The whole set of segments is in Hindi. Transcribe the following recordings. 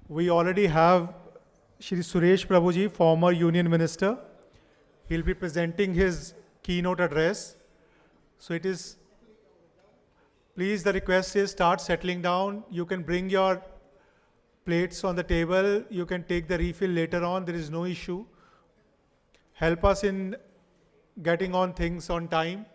We already have Shri Suresh Prabhuji, former Union Minister. He'll be presenting his keynote address. So it is, please, the request is start settling down. You can bring your plates on the table. You can take the refill later on. There is no issue. Help us in getting on things on time.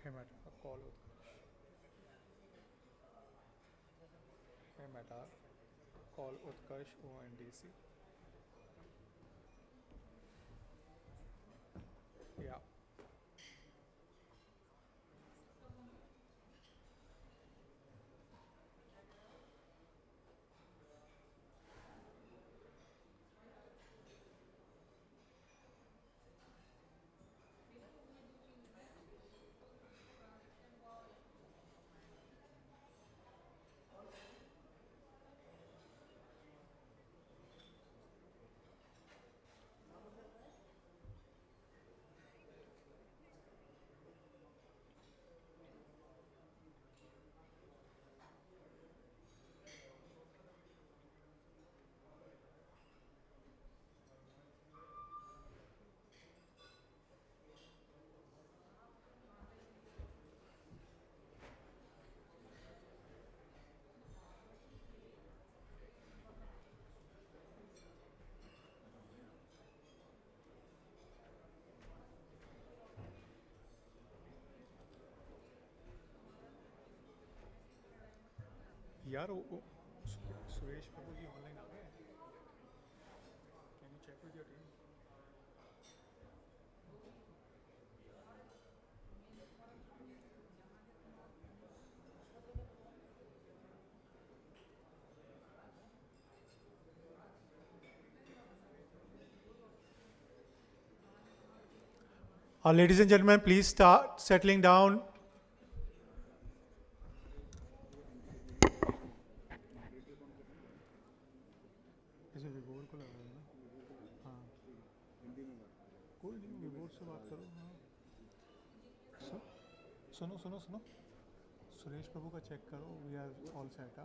Hey Meta, call Hey Meta, call Utkarsh ONDC. Yeah. यार सुरेश प्रभु जी ऑनलाइन आ गए? Can you check with your team? Ladies and gentlemen, please start settling down. इसे विभोर को लगा देना। हाँ, कोई नहीं, विभोर से बात करो। हाँ, सुनो सुनो सुनो, सुरेश प्रभु का चेक करो। We are all set.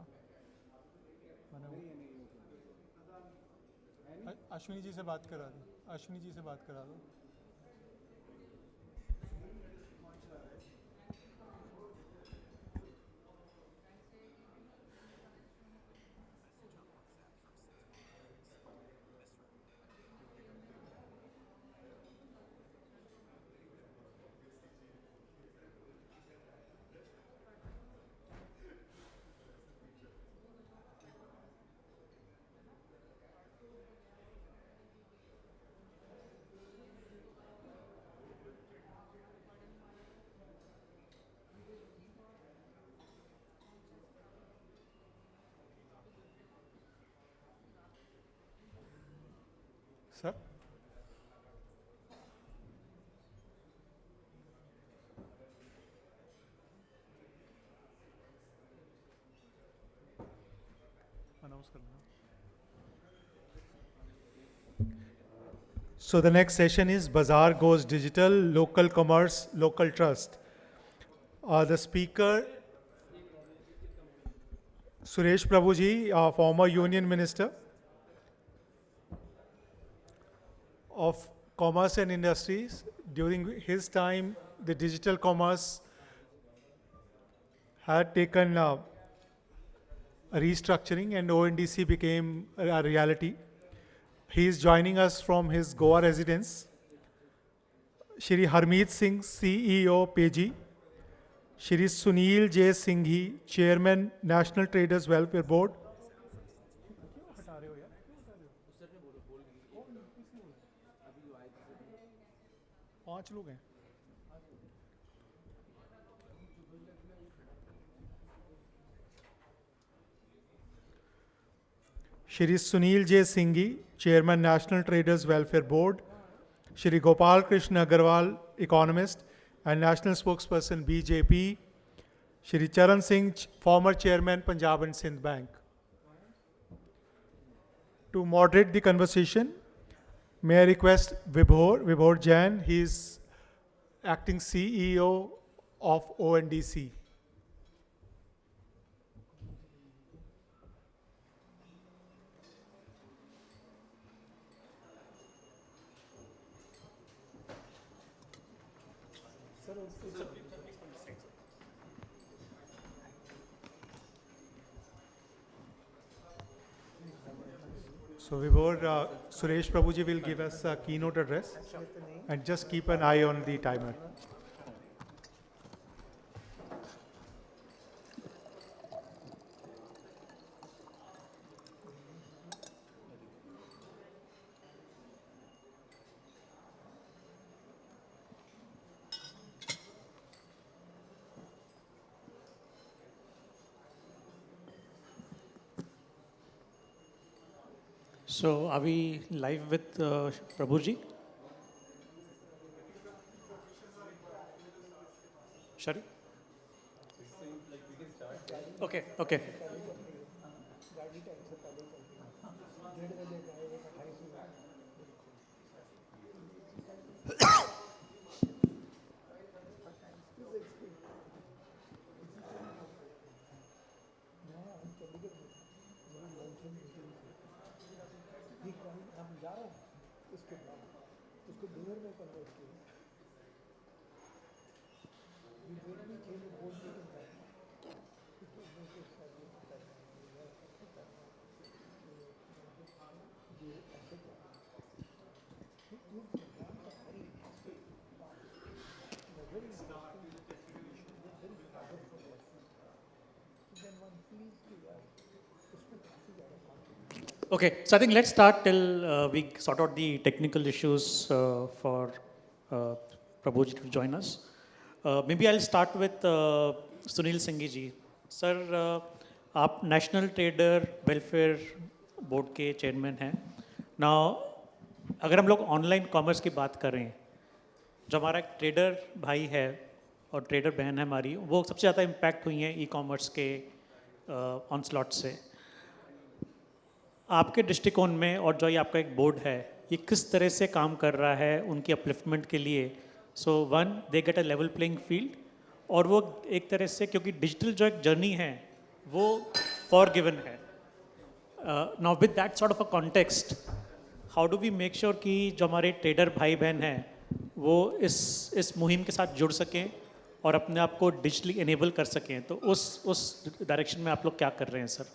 मैंने अश्विनी जी से बात करा दो, अश्विनी जी से बात करा दो। सर, अनाउंस कर देना। So the next session is Bazaar Goes Digital, Local Commerce, Local Trust. The speaker, Suresh Prabhuji, former Union Minister of Commerce and Industries. During his time, the digital commerce had taken a restructuring and ONDC became a reality. He is joining us from his Goa residence. Shri Harmeet Singh, CEO, PG. Shri Sunil J. Singhi, Chairman, National Traders Welfare Board. पांच लोग हैं। Shri Sunil J. Singhi, Chairman National Traders Welfare Board, Shri Gopal Krishna Agarwal, Economist and National Spokesperson BJP, Shri Charan Singh, former Chairman Punjab and Sindh Bank. To moderate the conversation, may I request Vibhor Jain, he is acting CEO of ONDC. So Vibhor, Suresh Prabhuji will give us a keynote address and just keep an eye on the timer. So, are we live with Prabhuji? Shari? Okay, okay. Okay, so I think let's start till we sort out the technical issues for Prabhuji to join us. Maybe I'll start with Sunil Singhi ji. Sir, आप नेशनल ट्रेडर वेलफेयर बोर्ड के चेयरमैन हैं. Now, अगर हम लोग ऑनलाइन कॉमर्स की बात करें, जो हमारा एक ट्रेडर भाई है और ट्रेडर बहन है हमारी, वो सबसे ज़्यादा इम्पैक्ट हुई हैं ई कॉमर्स के ऑनस्लॉट से. आपके दृष्टिकोण में और जो ये आपका एक बोर्ड है, ये किस तरह से काम कर रहा है उनकी अपलिफ्टमेंट के लिए? So one, they get a level playing field, और वो एक तरह से, क्योंकि डिजिटल जो एक जर्नी है वो फॉर गिवन है. Now with that sort of a context, how do we make sure कि जो हमारे ट्रेडर भाई बहन हैं वो इस मुहिम के साथ जुड़ सकें और अपने आप को डिजिटली इनेबल कर सकें? तो उस डायरेक्शन में आप लोग क्या कर रहे हैं सर?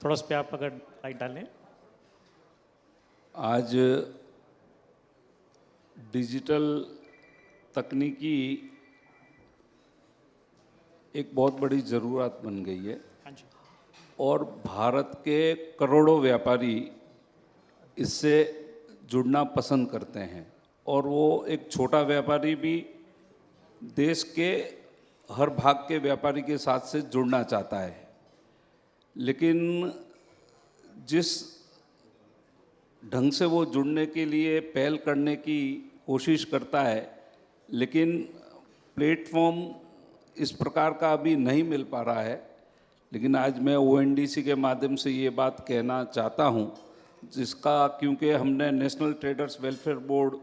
थोड़ा उस पर आप अगर लाइट डालें. आज डिजिटल तकनीकी एक बहुत बड़ी ज़रूरत बन गई है. हाँ जी. और भारत के करोड़ों व्यापारी इससे जुड़ना पसंद करते हैं, और वो एक छोटा व्यापारी भी देश के हर भाग के व्यापारी के साथ से जुड़ना चाहता है. लेकिन जिस ढंग से वो जुड़ने के लिए पहल करने की कोशिश करता है, लेकिन प्लेटफॉर्म इस प्रकार का अभी नहीं मिल पा रहा है. लेकिन आज मैं ONDC के माध्यम से ये बात कहना चाहता हूँ, जिसका क्योंकि हमने नेशनल ट्रेडर्स वेलफेयर बोर्ड,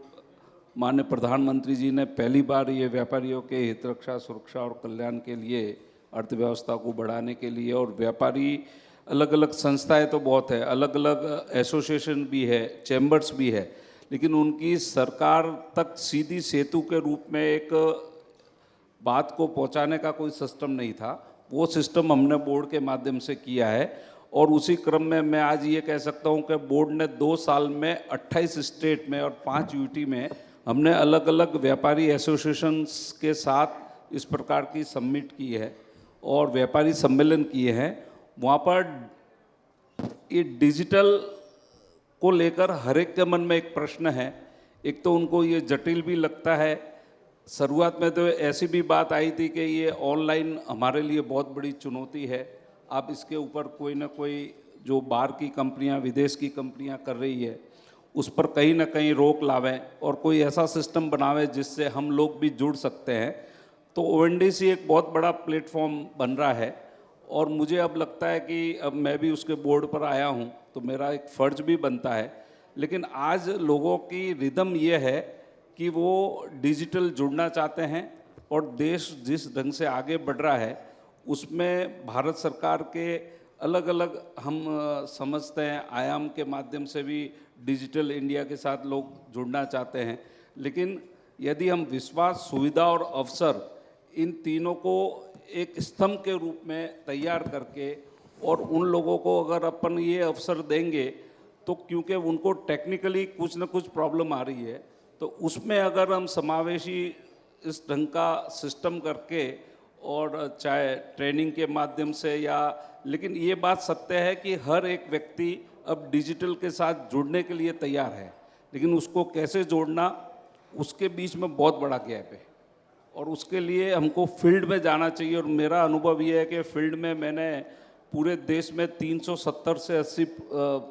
माननीय प्रधानमंत्री जी ने पहली बार ये व्यापारियों के हित रक्षा, सुरक्षा और कल्याण के लिए, अर्थव्यवस्था को बढ़ाने के लिए, और व्यापारी अलग अलग संस्थाएं तो बहुत है, अलग अलग एसोसिएशन भी है, चैम्बर्स भी है, लेकिन उनकी सरकार तक सीधी सेतु के रूप में एक बात को पहुंचाने का कोई सिस्टम नहीं था. वो सिस्टम हमने बोर्ड के माध्यम से किया है. और उसी क्रम में मैं आज ये कह सकता हूँ कि बोर्ड ने 2 साल में 28 स्टेट में और 5 यूटी में हमने अलग अलग व्यापारी एसोसिएशंस के साथ इस प्रकार की समिट की है और व्यापारी सम्मेलन किए हैं. वहाँ पर ये डिजिटल को लेकर हर एक के मन में एक प्रश्न है. एक तो उनको ये जटिल भी लगता है. शुरुआत में तो ऐसी भी बात आई थी कि ये ऑनलाइन हमारे लिए बहुत बड़ी चुनौती है, आप इसके ऊपर कोई ना कोई जो बाहर की कंपनियां, विदेश की कंपनियां कर रही है, उस पर कहीं ना कहीं रोक लावें और कोई ऐसा सिस्टम बनावे जिससे हम लोग भी जुड़ सकते हैं। तो ओएनडीसी एक बहुत बड़ा प्लेटफॉर्म बन रहा है और मुझे अब लगता है कि अब मैं भी उसके बोर्ड पर आया हूँ तो मेरा एक फ़र्ज भी बनता है। लेकिन आज लोगों की रिदम ये है कि वो डिजिटल जुड़ना चाहते हैं और देश जिस ढंग से आगे बढ़ रहा है उसमें भारत सरकार के अलग अलग हम समझते हैं आयाम के माध्यम से भी डिजिटल इंडिया के साथ लोग जुड़ना चाहते हैं। लेकिन यदि हम विश्वास, सुविधा और अवसर इन तीनों को एक स्तंभ के रूप में तैयार करके और उन लोगों को अगर अपन ये अवसर देंगे तो क्योंकि उनको टेक्निकली कुछ ना कुछ प्रॉब्लम आ रही है, तो उसमें अगर हम समावेशी इस ढंग का सिस्टम करके और चाहे ट्रेनिंग के माध्यम से या, लेकिन ये बात सत्य है कि हर एक व्यक्ति अब डिजिटल के साथ जुड़ने के लिए तैयार है, लेकिन उसको कैसे जोड़ना उसके बीच में बहुत बड़ा गैप है और उसके लिए हमको फील्ड में जाना चाहिए। और मेरा अनुभव ये है कि फील्ड में मैंने पूरे देश में 370 से 80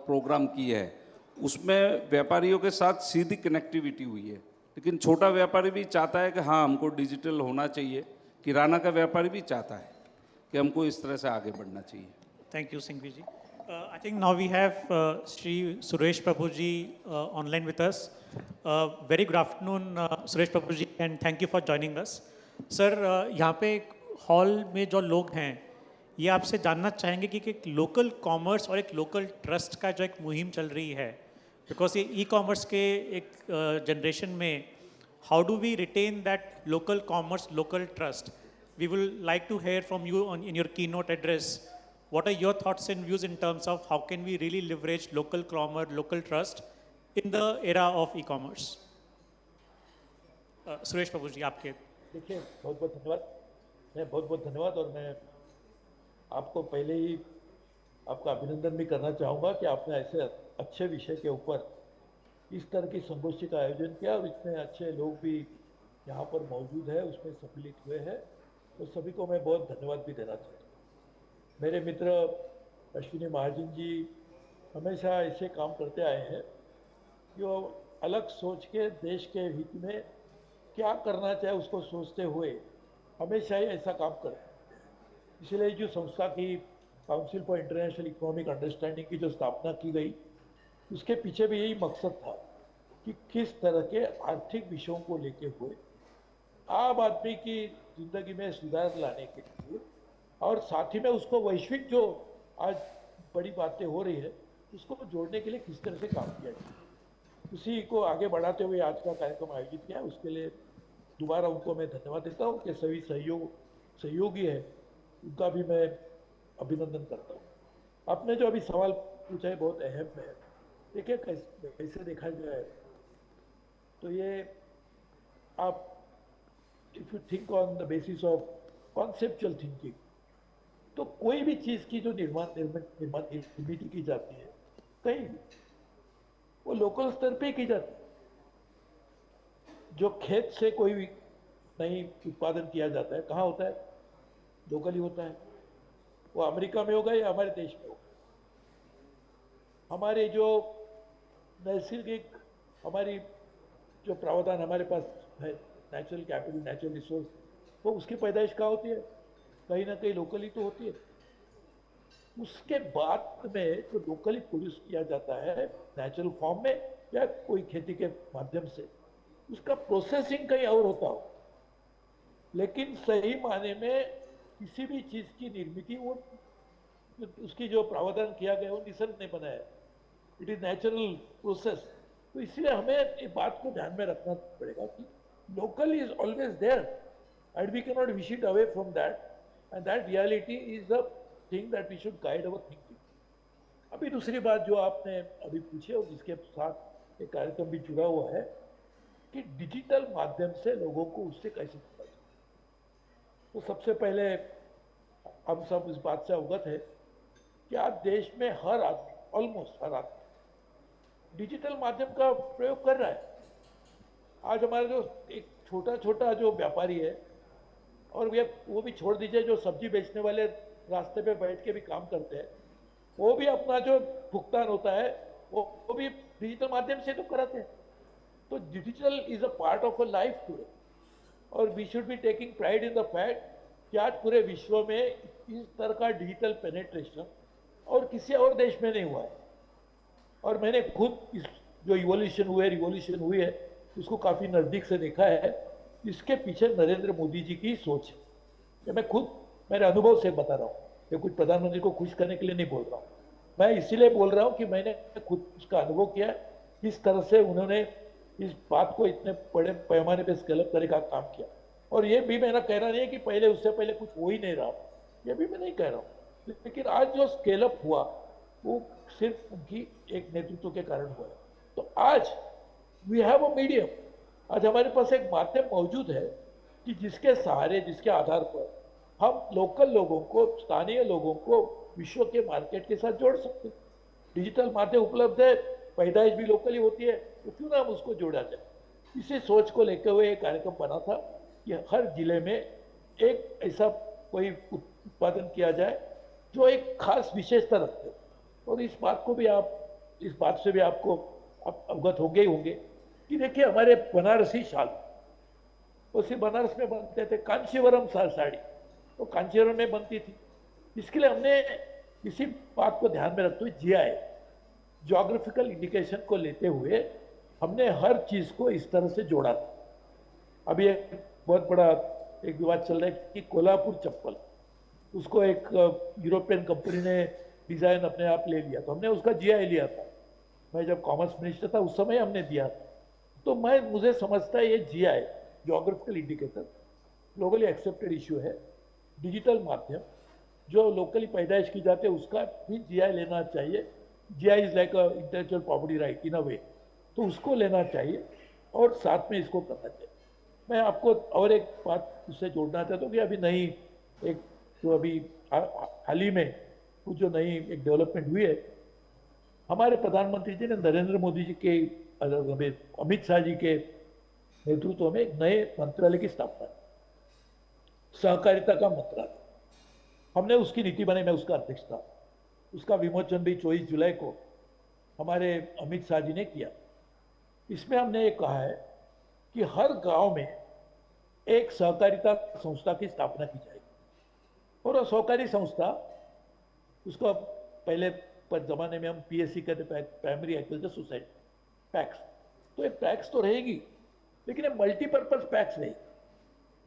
प्रोग्राम किए हैं, उसमें व्यापारियों के साथ सीधी कनेक्टिविटी हुई है। लेकिन छोटा व्यापारी भी चाहता है कि हाँ हमको डिजिटल होना चाहिए, किराना का व्यापारी भी चाहता है कि हमको इस तरह से आगे बढ़ना चाहिए। Thank you, Singhvi ji. I think now we have Shri Suresh Prabhu ji online with us. Very good afternoon, Suresh Prabhu ji, and thank you for joining us. Sir, यहाँ पे हॉल में जो लोग हैं ये आपसे जानना चाहेंगे कि एक लोकल कॉमर्स और एक लोकल ट्रस्ट का जो एक मुहिम चल रही है, बिकॉज ये ई कॉमर्स के एक जनरेशन में how do we retain that local commerce, local trust? We will like to hear from you in your keynote address. What are your thoughts and views in terms of how can we really leverage local commerce, local trust in the era of e-commerce? Suresh Prabhu ji, आपके। देखिए, बहुत बहुत धन्यवाद। मैं बहुत बहुत धन्यवाद और मैं आपको पहले ही आपका अभिनंदन भी करना चाहूँगा कि आपने ऐसे अच्छे विषय के ऊपर इस तरह की संगोष्ठी का आयोजन किया और इतने अच्छे लोग भी यहाँ पर मौजूद है, उसमें सम्मिलित हुए हैं, तो सभी को मैं बहुत धन्यवाद भी देना चाहता हूँ। मेरे मित्र अश्विनी महाजन जी हमेशा ऐसे काम करते आए हैं जो अलग सोच के देश के हित में क्या करना चाहिए उसको सोचते हुए हमेशा ही ऐसा काम करते हैं। इसलिए जो संस्था की council for international economic understanding की जो स्थापना की गई, उसके पीछे भी यही मकसद था कि किस तरह के आर्थिक विषयों को लेके हुए आम आदमी की जिंदगी में सुधार लाने के लिए और साथ ही में उसको वैश्विक जो आज बड़ी बातें हो रही है उसको जोड़ने के लिए किस तरह से काम किया जाए, उसी को आगे बढ़ाते हुए आज का कार्यक्रम आयोजित किया। उसके लिए दोबारा उनको मैं धन्यवाद देता हूँ कि सभी सहयोगी है उनका भी मैं अभिनंदन करता हूँ। आपने जो अभी सवाल पूछा है बहुत अहम है। देखिए, कैसे देखा जाए तो ये आप if you think on the basis of conceptual thinking, तो कोई भी चीज की जो निर्मित की जाती है कहीं भी, वो लोकल स्तर पे की जाती है। जो खेत से कोई भी नई उत्पादन किया जाता है कहाँ होता है? लोकली होता है। वो अमेरिका में होगा या हमारे देश में होगा? हमारे जो नैसर्गिक हमारी जो प्रावधान हमारे पास है, नेचुरल कैपिटल, नेचुरल रिसोर्स, वो उसकी पैदाइश कहाँ होती है? कहीं ना कहीं लोकली तो होती है। उसके बाद में जो लोकली प्रोड्यूस किया जाता है नेचुरल फॉर्म में या कोई खेती के माध्यम से, उसका प्रोसेसिंग कहीं और होता हो, लेकिन सही माने में किसी भी चीज की निर्मित वो उसकी जो प्रावधान किया गया वो निसर्ग ने बनाया, इट इज नेचुरल प्रोसेस। तो इसलिए हमें ये बात को ध्यान में रखना पड़ेगा कि local is always there and we can not wish it away from that, and that reality is the thing that we should guide our thinking. अभी दूसरी बात जो आपने अभी पूछी और जिसके साथ एक कार्यक्रम भी जुड़ा हुआ है कि डिजिटल माध्यम से लोगों को उससे कैसे जुड़ा जाए। तो सबसे पहले हम सब इस बात से अवगत है कि आज देश में हर आदमी, ऑलमोस्ट हर आदमी डिजिटल माध्यम का प्रयोग कर रहा है। आज हमारा जो एक छोटा जो व्यापारी है, और वो भी छोड़ दीजिए जो सब्जी बेचने वाले रास्ते पे बैठ के भी काम करते हैं, वो भी अपना जो भुगतान होता है वो भी डिजिटल माध्यम से तो कराते हैं। तो digital is a part of a life today, और we should be taking pride in the fact कि आज पूरे विश्व में इस तरह का डिजिटल पेनेट्रेशन और किसी और देश में नहीं हुआ है। और मैंने खुद इस जो रिवॉल्यूशन हुई है उसको काफ़ी नज़दीक से देखा है। इसके पीछे नरेंद्र मोदी जी की सोच है। ये मैं खुद मेरे अनुभव से बता रहा हूँ, ये कुछ प्रधानमंत्री को खुश करने के लिए नहीं बोल रहा हूँ। मैं इसीलिए बोल रहा हूँ कि मैंने खुद उसका अनुभव किया, किस तरह से उन्होंने इस बात को इतने बड़े पैमाने पे स्केलअप करने का काम किया। और ये भी मेरा कहना नहीं है कि पहले उससे पहले कुछ हो ही नहीं रहा, ये भी मैं नहीं कह रहा हूँ, लेकिन आज जो स्केलअप हुआ वो सिर्फ उनकी एक नेतृत्व के कारण हुआ है। तो आज वी हैव अ मीडियम, आज हमारे पास एक माध्यम मौजूद है कि जिसके सहारे, जिसके आधार पर हम लोकल लोगों को, स्थानीय लोगों को विश्व के मार्केट के साथ जोड़ सकते हैं। डिजिटल माध्यम उपलब्ध है, पैदाइश भी लोकली होती है, तो क्यों ना हम उसको जोड़ा जाए। इसी सोच को लेकर हुए एक कार्यक्रम बना था कि हर जिले में एक ऐसा कोई उत्पादन किया जाए जो एक खास विशेषता रखते हो। और इस बात से भी आपको अवगत होंगे ही होंगे कि देखिए हमारे बनारसी शाल, उसी बनारस में बनते थे, कांचीवरम साड़ी तो कांचीवरम में बनती थी। इसके लिए हमने इसी बात को ध्यान में रखते हुए जीआई, ज्योग्राफिकल इंडिकेशन को लेते हुए हमने हर चीज को इस तरह से जोड़ा था। अभी एक बहुत बड़ा एक विवाद चल रहा है कि कोल्हापुर चप्पल, उसको एक यूरोपियन कंपनी ने डिजाइन अपने आप ले लिया, तो हमने उसका जीआई लिया था। मैं जब कॉमर्स मिनिस्टर था उस समय हमने दिया। तो मुझे समझता है ये GI, geographical indicator, globally accepted issue है। डिजिटल माध्यम जो लोकली पैदाइश की जाती है उसका भी जीआई लेना चाहिए। GI is like a intellectual property right in a way, तो उसको लेना चाहिए और साथ में इसको करना चाहिए। मैं आपको और एक बात उससे जोड़ना चाहता हूँ कि अभी नई एक जो अभी हाल ही में कुछ जो नई एक डेवलपमेंट हुई है, हमारे प्रधानमंत्री जी ने नरेंद्र मोदी जी के, अमित शाह जी के नेतृत्व में एक नए मंत्रालय की स्थापना, सहकारिता का मंत्रालय। हमने उसकी नीति बनाई, मैं उसका अध्यक्ष था। उसका विमोचन भी 24 जुलाई को हमारे अमित शाह जी ने किया। इसमें हमने ये कहा है कि हर गांव में एक सहकारिता संस्था की स्थापना की जाएगी, और वो सहकारी संस्था, उसको पहले पर जमाने में हम पीएससी कहते, प्राइमरी एग्रीकल्चर सोसाइटी, पैक्स। तो ये पैक्स तो रहेगी, लेकिन ये मल्टीपर्पज पैक्स रहेगी,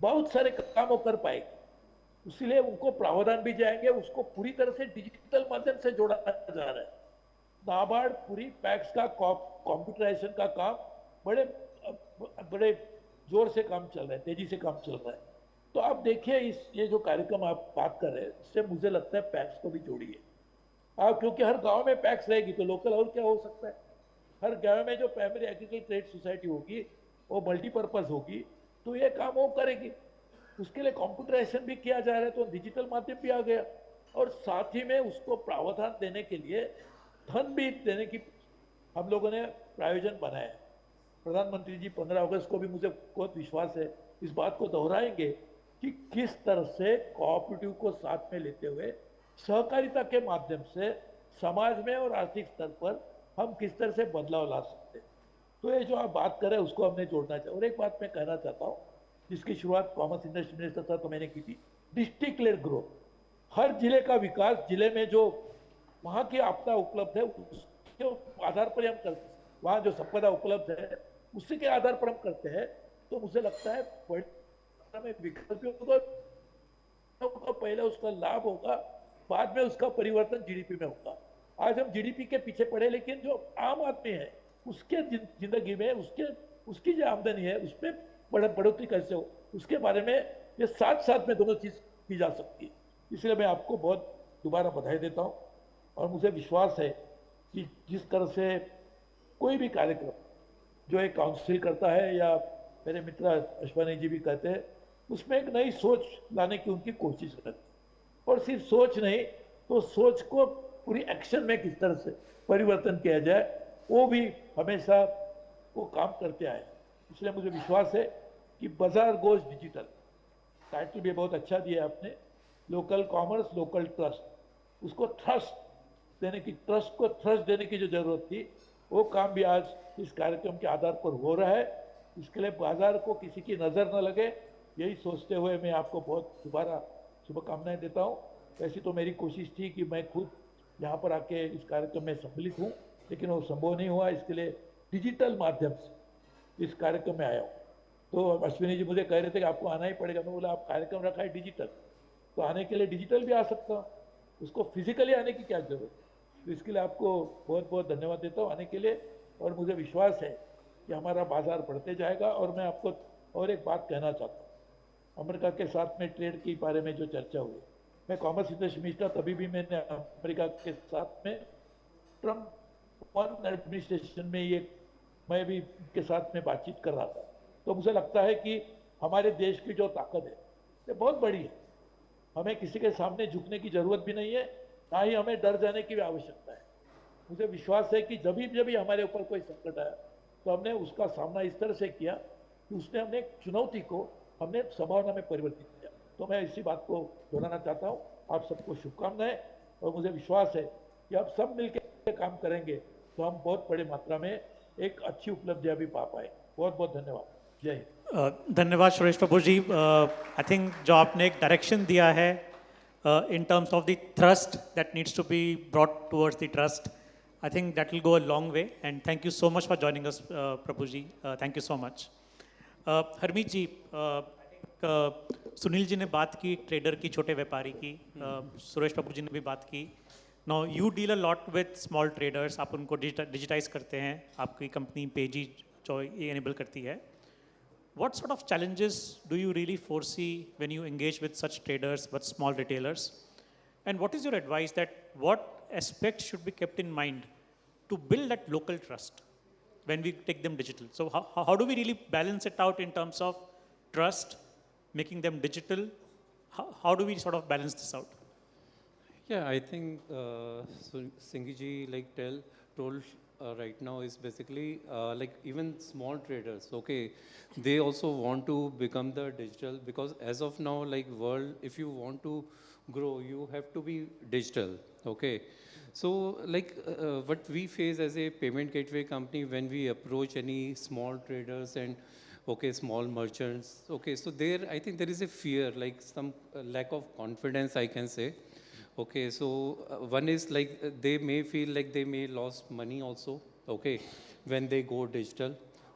बहुत सारे काम वो कर पाएगी। इसलिए उनको प्रावधान भी जाएंगे, उसको पूरी तरह से डिजिटल माध्यम से जोड़ा जा रहा है। नाबार्ड पूरी पैक्स का कंप्यूटराइजेशन का काम बड़े जोर से काम चल रहा है, तेजी से काम चल रहा है। तो आप देखिए ये जो कार्यक्रम आप बात कर रहे हैं, इससे मुझे लगता है पैक्स को भी जोड़िए आप, क्योंकि हर गांव में पैक्स रहेगी तो लोकल और क्या हो सकता है। हर गांव में जो प्राइमरी एग्रीकल्चर ट्रेड सोसाइटी होगी वो मल्टीपर्पज होगी, तो ये काम वो करेगी। उसके लिए कंप्यूटराइजेशन भी किया जा रहा है, तो डिजिटल माध्यम भी आ गया, और साथ ही में उसको प्रावधान देने के लिए धन भी देने की हम लोगों ने प्रायोजन बनाया है। प्रधानमंत्री जी 15 अगस्त को भी मुझे बहुत विश्वास है इस बात को दोहराएंगे कि किस तरह से कोऑपरेटिव को साथ में लेते हुए सहकारिता के माध्यम से समाज में और आर्थिक स्तर पर हम किस तरह से बदलाव ला सकते हैं। तो ये जो आप बात कर रहे हैं उसको हमने जोड़ना चाहिए। और एक बात मैं कहना चाहता हूँ, जिसकी शुरुआत कॉमर्स इंडस्ट्री मिनिस्टर था तो मैंने की थी, डिस्ट्रिक्ट लेड ग्रोथ। हर जिले का विकास, जिले में जो वहाँ की आपदा उपलब्ध है उसके आधार पर हम करते हैं, वहाँ जो संपदा उपलब्ध है उसी के आधार पर हम करते हैं। तो मुझे लगता है में विकास भी होगा, पहले उसका लाभ होगा, बाद में उसका परिवर्तन जीडीपी में होगा। आज हम जीडीपी के पीछे पड़े, लेकिन जो आम आदमी है उसके जिंदगी में उसकी जो आमदनी है उसमें बढ़ोतरी कैसे हो, उसके बारे में ये साथ साथ में दोनों चीज की जा सकती है। इसलिए मैं आपको बहुत दोबारा बधाई देता हूँ, और मुझे विश्वास है कि जिस तरह से कोई भी कार्यक्रम जो एक काउंसिल करता है, या मेरे मित्र अश्वानी जी भी कहते हैं, उसमें एक नई सोच लाने की उनकी कोशिश रहती है। और सिर्फ सोच नहीं, तो सोच को पूरी एक्शन में किस तरह से परिवर्तन किया जाए, वो भी हमेशा वो काम करते आए। इसलिए मुझे विश्वास है कि बाजार गोज डिजिटल, टाइटल भी बहुत अच्छा दिया आपने, लोकल कॉमर्स लोकल ट्रस्ट, उसको ट्रस्ट देने की, ट्रस्ट को थ्रस्ट देने की जो जरूरत थी, वो काम भी आज इस कार्यक्रम के आधार पर हो रहा है। इसके लिए बाजार को किसी की नज़र न लगे, यही सोचते हुए मैं आपको बहुत दोबारा शुभकामनाएं देता हूँ। वैसे तो मेरी कोशिश थी कि मैं खुद यहाँ पर आके इस कार्यक्रम में सम्मिलित हूँ, लेकिन वो संभव नहीं हुआ। इसके लिए डिजिटल माध्यम से इस कार्यक्रम में आया हूँ। तो अश्विनी जी मुझे कह रहे थे कि आपको आना ही पड़ेगा। मैं बोला आप कार्यक्रम रखा है डिजिटल, तो आने के लिए डिजिटल भी आ सकता हूँ, उसको फिजिकली आने की क्या जरूरत है। तो इसके लिए आपको बहुत बहुत धन्यवाद देता हूँ आने के लिए, और मुझे विश्वास है कि हमारा बाजार बढ़ते जाएगा। और मैं आपको और एक बात कहना चाहता हूँ, अमेरिका के साथ में ट्रेड के बारे में जो चर्चा हुई, मैं कॉमर्स इंडस्ट्री मिनिस्टर, तभी भी मैंने अमेरिका के साथ में ट्रम्प वन एडमिनिस्ट्रेशन में ये मैं भी उनके साथ में बातचीत कर रहा था। तो मुझे लगता है कि हमारे देश की जो ताकत है ये बहुत बड़ी है। हमें किसी के सामने झुकने की जरूरत भी नहीं है, ना ही हमें डर जाने की भी आवश्यकता है। मुझे विश्वास है कि जब भी हमारे ऊपर कोई संकट आया तो हमने उसका सामना इस तरह से किया कि उसने हमने चुनौती को हमने संभावना में परिवर्तित किया। तो मैं इसी बात को दोहराना चाहता हूँ। आप सबको शुभकामनाएं, और मुझे विश्वास है कि आप सब मिलकर काम करेंगे तो हम बहुत बड़ी मात्रा में एक अच्छी उपलब्धियां भी पा पाए। बहुत बहुत धन्यवाद। जय हिंद। धन्यवाद सुरेश प्रभु जी। आई थिंक जो आपने एक डायरेक्शन दिया है in terms of the thrust that needs to be brought towards the trust, I think that will go a long way. And thank you so much for joining us, Prabhu ji. Thank you so much. Harmeet जी, सुनील जी ने बात की ट्रेडर की, छोटे व्यापारी की, सुरेश प्रभु जी ने भी बात की। Now you deal a lot with small traders, आप उनको डिजिटाइज करते हैं, आपकी कंपनी पेजी जो ये enable करती है। What sort of challenges do you really foresee when you engage with such traders, with small retailers? And what is your advice that what aspects should be kept in mind to build that local trust when we take them digital? So how do we really balance it out in terms of trust, making them digital? How do we sort of balance this out? Yeah, I think so Singhi ji told right now is basically like even small traders, okay, they also want to become the digital, because as of now, like world, if you want to grow, you have to be digital, okay. So like what we face as a payment gateway company when we approach any small traders and okay, small merchants, okay, so there I think there is a fear, like some lack of confidence, I can say. Okay, so one is like they may feel like they may lose money also, okay, when they go digital.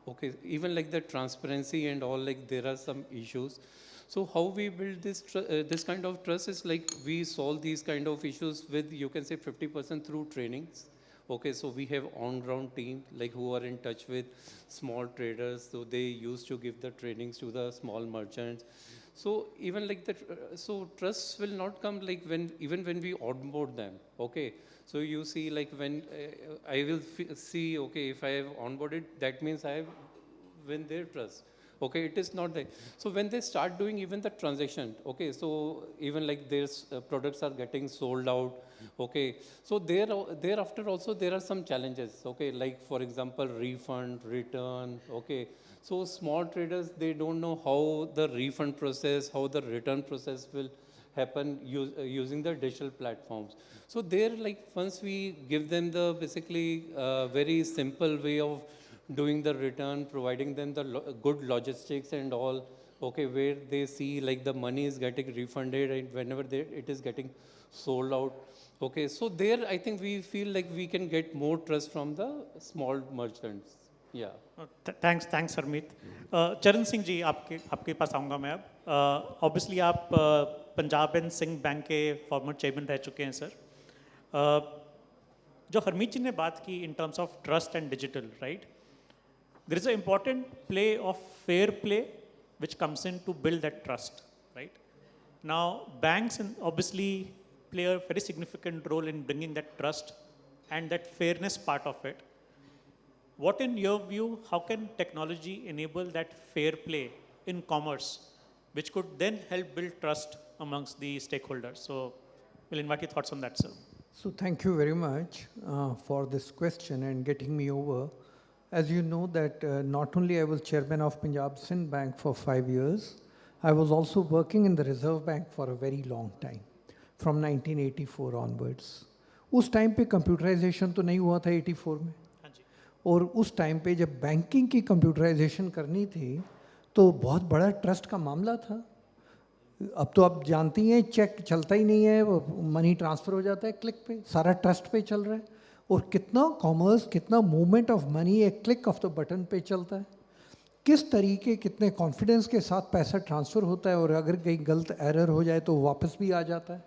Okay, even like the transparency and all, like there are some issues. So how we build this this kind of trust is like we solve these kind of issues with, you can say, 50% through trainings. Okay, so we have on-ground team like who are in touch with small traders, so they used to give the trainings to the small merchants. So even like that, so trust will not come like even when we onboard them, okay. So you see like when I will see, okay, if I have onboarded, that means I have win their trust. Okay, it is not that. So when they start doing even the transaction, okay, so even like their products are getting sold out, okay. So thereafter also there are some challenges, okay, like for example, refund, return, okay. So small traders, they don't know how the refund process, how the return process will happen using the digital platforms. So there, like once we give them the basically very simple way of doing the return, providing them the good logistics and all, okay, where they see like the money is getting refunded and whenever it is getting sold out. Okay, so there I think we feel like we can get more trust from the small merchants. Yeah. Thanks Harmeet. चरण सिंह जी, आपके पास आऊँगा मैं अब। ऑब्वियसली आप पंजाब एंड सिंध बैंक के फॉर्मर चेयरमैन रह चुके हैं सर। जो हरमीत जी ने बात की in terms of trust and digital, right, there is an important play of fair play which comes in to build that trust, right? Now banks obviously play a very significant role in bringing that trust and that fairness part of it. What in your view, how can technology enable that fair play in commerce which could then help build trust amongst the stakeholders? So we'll invite your thoughts on that, sir. So thank you very much for this question and getting me over. As you know that not only I was chairman of Punjab Sindh Bank for 5 years, I was also working in the Reserve Bank for a very long time, from 1984 onwards. उस टाइम पे कंप्यूटराइजेशन तो नहीं हुआ था 84 में, हाँ जी। और उस टाइम पे जब बैंकिंग की कंप्यूटराइजेशन करनी थी तो बहुत बड़ा ट्रस्ट का मामला था। अब तो आप जानती हैं चेक चलता ही नहीं है, वो मनी ट्रांसफ़र हो जाता है क्लिक पे, सारा ट्रस्ट पे चल रहा है। और कितना कॉमर्स, कितना मूवमेंट ऑफ मनी एक क्लिक ऑफ द बटन पे चलता है, किस तरीके, कितने कॉन्फिडेंस के साथ पैसा ट्रांसफ़र होता है, और अगर कहीं गलत एरर हो जाए तो वापस भी आ जाता है।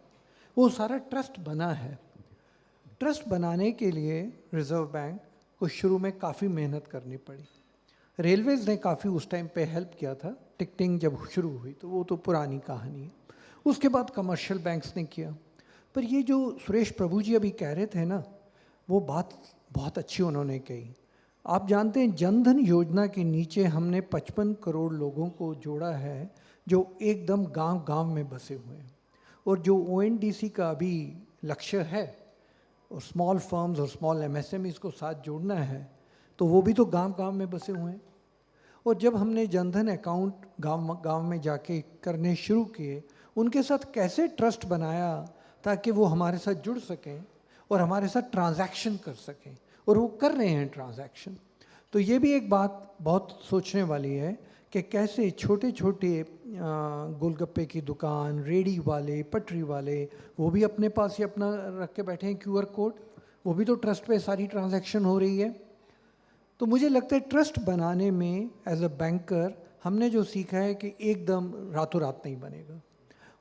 वो सारा ट्रस्ट बना है। ट्रस्ट बनाने के लिए रिज़र्व बैंक को शुरू में काफ़ी मेहनत करनी पड़ी। रेलवेज़ ने काफ़ी उस टाइम पे हेल्प किया था, टिकटिंग जब शुरू हुई तो वो तो पुरानी कहानी है। उसके बाद कमर्शियल बैंक्स ने किया। पर ये जो सुरेश प्रभु जी अभी कह रहे थे ना, वो बात बहुत अच्छी उन्होंने कही। आप जानते हैं जनधन योजना के नीचे हमने 55 करोड़ लोगों को जोड़ा है जो एकदम गांव-गांव में बसे हुए हैं। और जो ONDC का अभी लक्ष्य है, और स्मॉल फर्म्स और स्मॉल MSMEs को साथ जोड़ना है, तो वो भी तो गांव-गांव में बसे हुए हैं। और जब हमने जनधन अकाउंट गांव-गांव में जाके करने शुरू किए, उनके साथ कैसे ट्रस्ट बनाया ताकि वो हमारे साथ जुड़ सकें और हमारे साथ ट्रांजैक्शन कर सकें, और वो कर रहे हैं ट्रांजैक्शन। तो ये भी एक बात बहुत सोचने वाली है कि कैसे छोटे छोटे गोलगप्पे की दुकान, रेडी वाले, पटरी वाले, वो भी अपने पास ही अपना रख के बैठे हैं QR कोड, वो भी तो ट्रस्ट पे सारी ट्रांजैक्शन हो रही है। तो मुझे लगता है ट्रस्ट बनाने में एज अ बैंकर हमने जो सीखा है कि एकदम रातों रात नहीं बनेगा।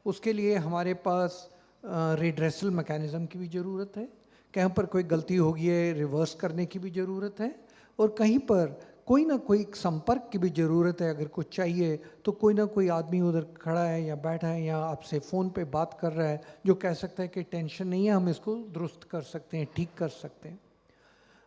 उसके लिए हमारे पास रिड्रेसल मैकेनिज़्म की भी ज़रूरत है, कहीं पर कोई गलती हो गई है रिवर्स करने की भी ज़रूरत है, और कहीं पर कोई ना कोई संपर्क की भी ज़रूरत है। अगर कुछ चाहिए तो कोई ना कोई आदमी उधर खड़ा है या बैठा है या आपसे फ़ोन पे बात कर रहा है जो कह सकता है कि टेंशन नहीं है, हम इसको दुरुस्त कर सकते हैं, ठीक कर सकते हैं।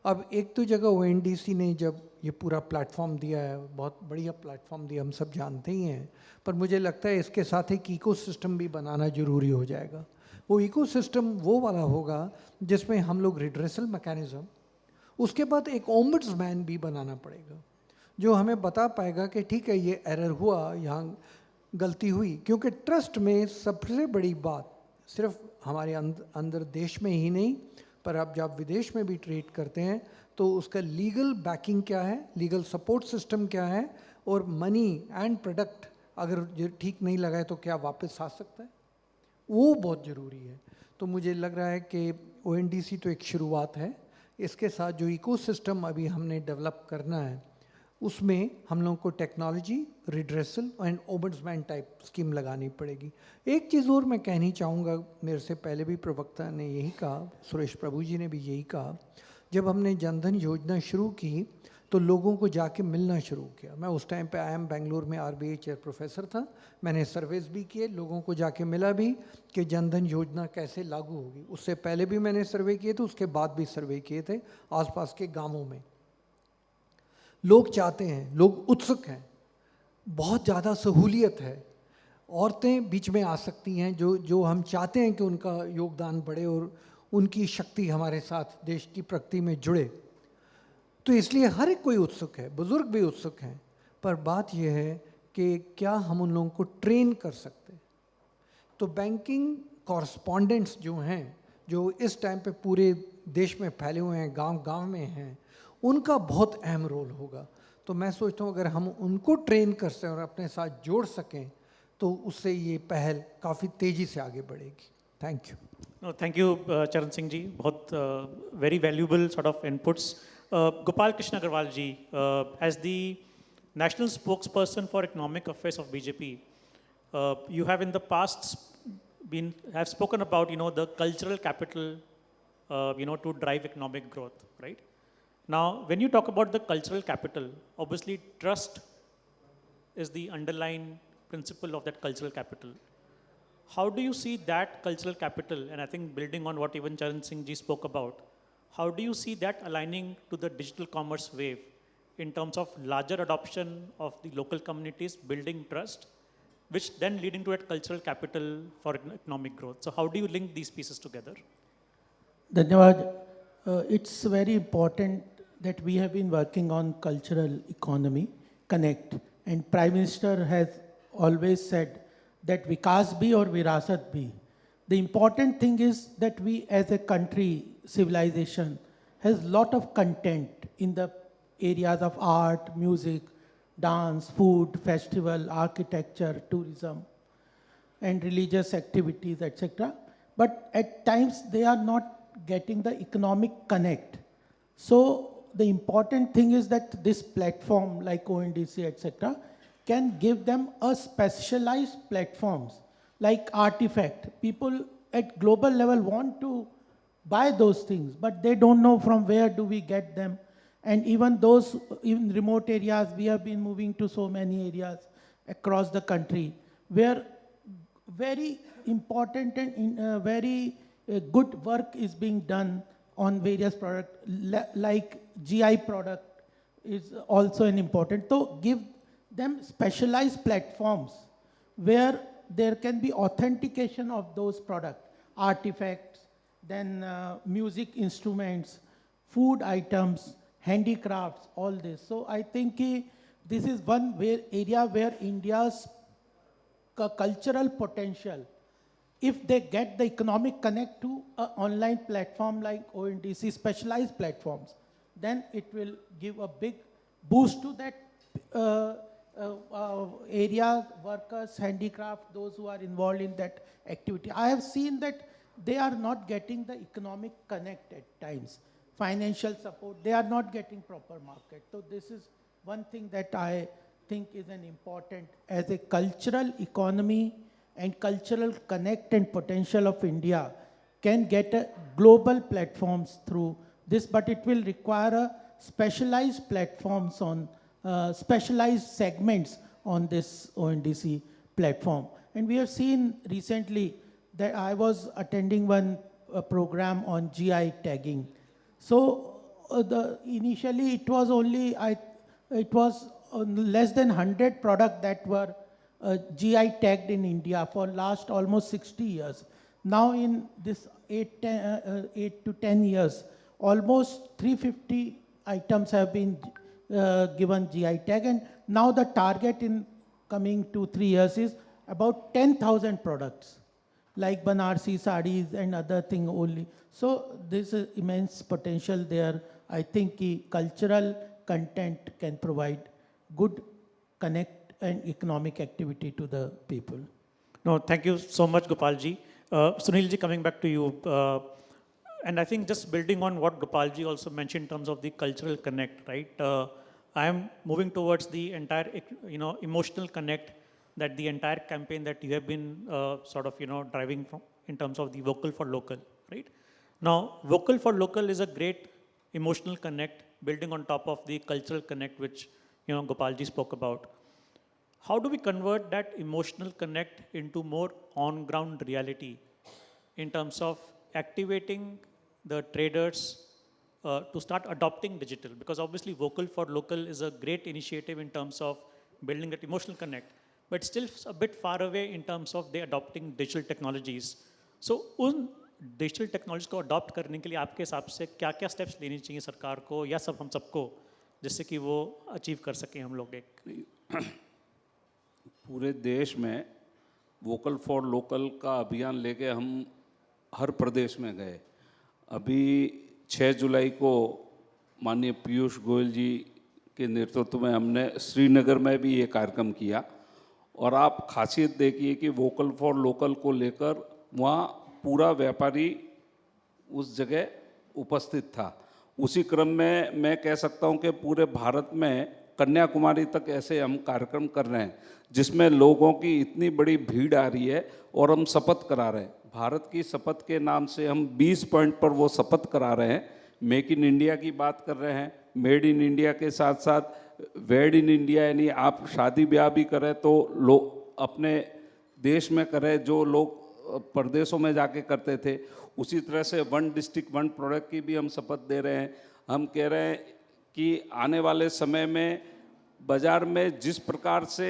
अब एक तो जगह ONDC ने जब ये पूरा प्लेटफॉर्म दिया है, बहुत बढ़िया प्लेटफॉर्म दिया, हम सब जानते ही हैं, पर मुझे लगता है इसके साथ एक इकोसिस्टम भी बनाना ज़रूरी हो जाएगा। वो इकोसिस्टम वो वाला होगा जिसमें हम लोग रिड्रेसल मैकेनिज़्म, उसके बाद एक ओम्बड्समैन भी बनाना पड़ेगा जो हमें बता पाएगा कि ठीक है ये एरर हुआ, यहाँ गलती हुई। क्योंकि ट्रस्ट में सबसे बड़ी बात सिर्फ हमारे अंदर देश में ही नहीं, पर आप जब विदेश में भी ट्रेड करते हैं तो उसका लीगल बैकिंग क्या है, लीगल सपोर्ट सिस्टम क्या है, और मनी एंड प्रोडक्ट अगर ठीक नहीं लगा है तो क्या वापस आ सकता है, वो बहुत ज़रूरी है। तो मुझे लग रहा है कि ONDC तो एक शुरुआत है, इसके साथ जो इकोसिस्टम अभी हमने डेवलप करना है उसमें हम लोगों को technology, redressal and ombudsman type scheme लगानी पड़ेगी। एक चीज़ और मैं कहनी चाहूँगा, मेरे से पहले भी प्रवक्ता ने यही कहा, सुरेश प्रभु जी ने भी यही कहा, जब हमने जनधन योजना शुरू की तो लोगों को जाके मिलना शुरू किया। मैं उस टाइम पे IIM बेंगलुरु में RBI चेयर प्रोफेसर था, मैंने सर्वेस भी किए, लोगों को जाके मिला भी कि जनधन योजना कैसे लागू होगी। उससे पहले भी मैंने सर्वे किए थे, उसके बाद भी सर्वे किए थे आसपास के गांवों में। लोग चाहते हैं, लोग उत्सुक हैं, बहुत ज़्यादा सहूलियत है, औरतें बीच में आ सकती हैं जो हम चाहते हैं कि उनका योगदान बढ़े और उनकी शक्ति हमारे साथ देश की प्रगति में जुड़े। तो इसलिए हर एक कोई उत्सुक है, बुजुर्ग भी उत्सुक हैं, पर बात यह है कि क्या हम उन लोगों को ट्रेन कर सकते हैं। तो बैंकिंग कॉरस्पॉन्डेंट्स जो हैं, जो इस टाइम पे पूरे देश में फैले हुए हैं, गांव-गांव में हैं, उनका बहुत अहम रोल होगा। तो मैं सोचता हूँ अगर हम उनको ट्रेन कर सकें और अपने साथ जोड़ सकें तो उससे ये पहल काफ़ी तेज़ी से आगे बढ़ेगी। Thank you. No, thank you, Charan Singh ji. बहुत very valuable sort of inputs. Gopal Krishna Agarwal ji, as the national spokesperson for economic affairs of BJP, you have in the past have spoken about the cultural capital, to drive economic growth, right? Now, when you talk about the cultural capital, obviously trust is the underlying principle of that cultural capital. How do you see that cultural capital, and I think building on what even Charan Singh ji spoke about, how do you see that aligning to the digital commerce wave in terms of larger adoption of the local communities, building trust, which then leading to a cultural capital for economic growth? So how do you link these pieces together? Dhanyawad. It's very important that we have been working on cultural economy, connect, and Prime Minister has always said that Vikas bhi or Virasat bhi, The important thing is that we as a country, civilization, has lot of content in the areas of art, music, dance, food, festival, architecture, tourism, and religious activities, etc. But at times they are not getting the economic connect. So the important thing is that this platform like ONDC, etc., can give them a specialized platforms like Artifact. People at global level want to buy those things, but they don't know from where do we get them. And even those, even remote areas, we have been moving to so many areas across the country where very important and very good work is being done on various products, like GI product is also an important. So give them specialized platforms where there can be authentication of those products, artifacts, then music instruments, food items, handicrafts, all this. So I think this is one area where India's cultural potential, if they get the economic connect to an online platform like ONDC, specialized platforms, then it will give a big boost to that area, workers, handicraft, those who are involved in that activity. I have seen that they are not getting the economic connect at times, financial support, they are not getting proper market. So this is one thing that I think is an important, as a cultural economy and cultural connect and potential of India can get a global platforms through this, but it will require a specialized platforms on specialized segments on this ONDC platform. And we have seen recently that I was attending one program on GI tagging. So initially it was only, it was less than 100 products that were GI tagged in India for last almost 60 years. Now in this 8 to 10 years, almost 350 items have been given GI tag, and now the target in coming 2-3 years is about 10,000 products like Banarsi sarees and other thing only. So there's an immense potential there. I think cultural content can provide good connect and economic activity to the people. No, thank you so much, Gopalji. Sunilji, coming back to you. And I think just building on what Gopalji also mentioned in terms of the cultural connect, right? I am moving towards the entire, emotional connect that the entire campaign that you have been driving from in terms of the vocal for local, right? Now, vocal for local is a great emotional connect building on top of the cultural connect, which, Gopalji spoke about. How do we convert that emotional connect into more on-ground reality in terms of activating the traders to start adopting digital? Because obviously vocal for local is a great initiative in terms of building that emotional connect, but still a bit far away in terms of they adopting digital technologies. So उन डिजिटल टेक्नोलॉजी को अडॉप्ट करने के लिए आपके हिसाब से क्या क्या स्टेप्स लेने चाहिए सरकार को या सब हम सबको, जिससे कि वो अचीव कर सकें हम लोग? एक पूरे देश में वोकल फॉर लोकल का अभियान लेके हम हर प्रदेश में गए। अभी 6 जुलाई को माननीय पीयूष गोयल जी के नेतृत्व में हमने श्रीनगर में भी ये कार्यक्रम किया, और आप खासियत देखिए कि वोकल फॉर लोकल को लेकर वहाँ पूरा व्यापारी उस जगह उपस्थित था। उसी क्रम में मैं कह सकता हूँ कि पूरे भारत में कन्याकुमारी तक ऐसे हम कार्यक्रम कर रहे हैं जिसमें लोगों की इतनी बड़ी भीड़ आ रही है, और हम शपथ करा रहे हैं। भारत की शपथ के नाम से हम 20 पॉइंट पर वो शपथ करा रहे हैं। मेक इन इंडिया की बात कर रहे हैं, मेड इन इंडिया के साथ साथ वेड इन इंडिया, यानी आप शादी ब्याह भी करें तो लोग अपने देश में करें जो लोग परदेशों में जाके करते थे। उसी तरह से 1 डिस्ट्रिक्ट 1 प्रोडक्ट की भी हम शपथ दे रहे हैं। हम कह रहे हैं कि आने वाले समय में बाज़ार में जिस प्रकार से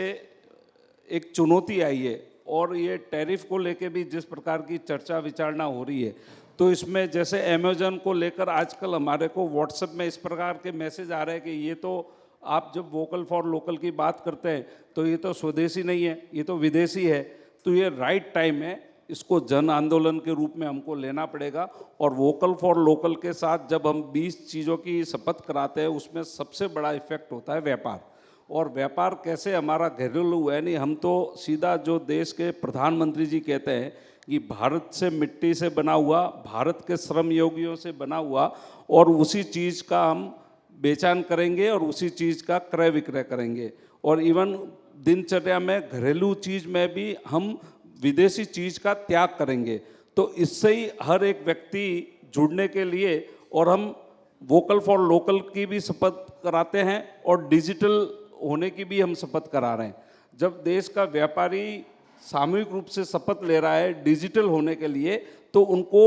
एक चुनौती आई है, और ये टैरिफ को लेके भी जिस प्रकार की चर्चा विचारणा हो रही है, तो इसमें जैसे अमेज़न को लेकर आजकल हमारे को व्हाट्सएप में इस प्रकार के मैसेज आ रहे हैं कि ये तो आप जब वोकल फॉर लोकल की बात करते हैं तो ये तो स्वदेशी नहीं है, ये तो विदेशी है। तो ये राइट टाइम है इसको जन आंदोलन के रूप में हमको लेना पड़ेगा। और वोकल फॉर लोकल के साथ जब हम 20 चीज़ों की शपथ कराते हैं, उसमें सबसे बड़ा इफेक्ट होता है व्यापार। और व्यापार कैसे हमारा घरेलू है, नहीं हम तो सीधा जो देश के प्रधानमंत्री जी कहते हैं कि भारत से मिट्टी से बना हुआ, भारत के श्रम योगियों से बना हुआ, और उसी चीज़ का हम बेचान करेंगे और उसी चीज़ का क्रय विक्रय करेंगे। और इवन दिनचर्या में घरेलू चीज़ में भी हम विदेशी चीज़ का त्याग करेंगे। तो इससे ही हर एक व्यक्ति जुड़ने के लिए, और हम वोकल फॉर लोकल की भी शपथ कराते हैं और डिजिटल होने की भी हम शपथ करा रहे हैं। जब देश का व्यापारी सामूहिक रूप से शपथ ले रहा है डिजिटल होने के लिए, तो उनको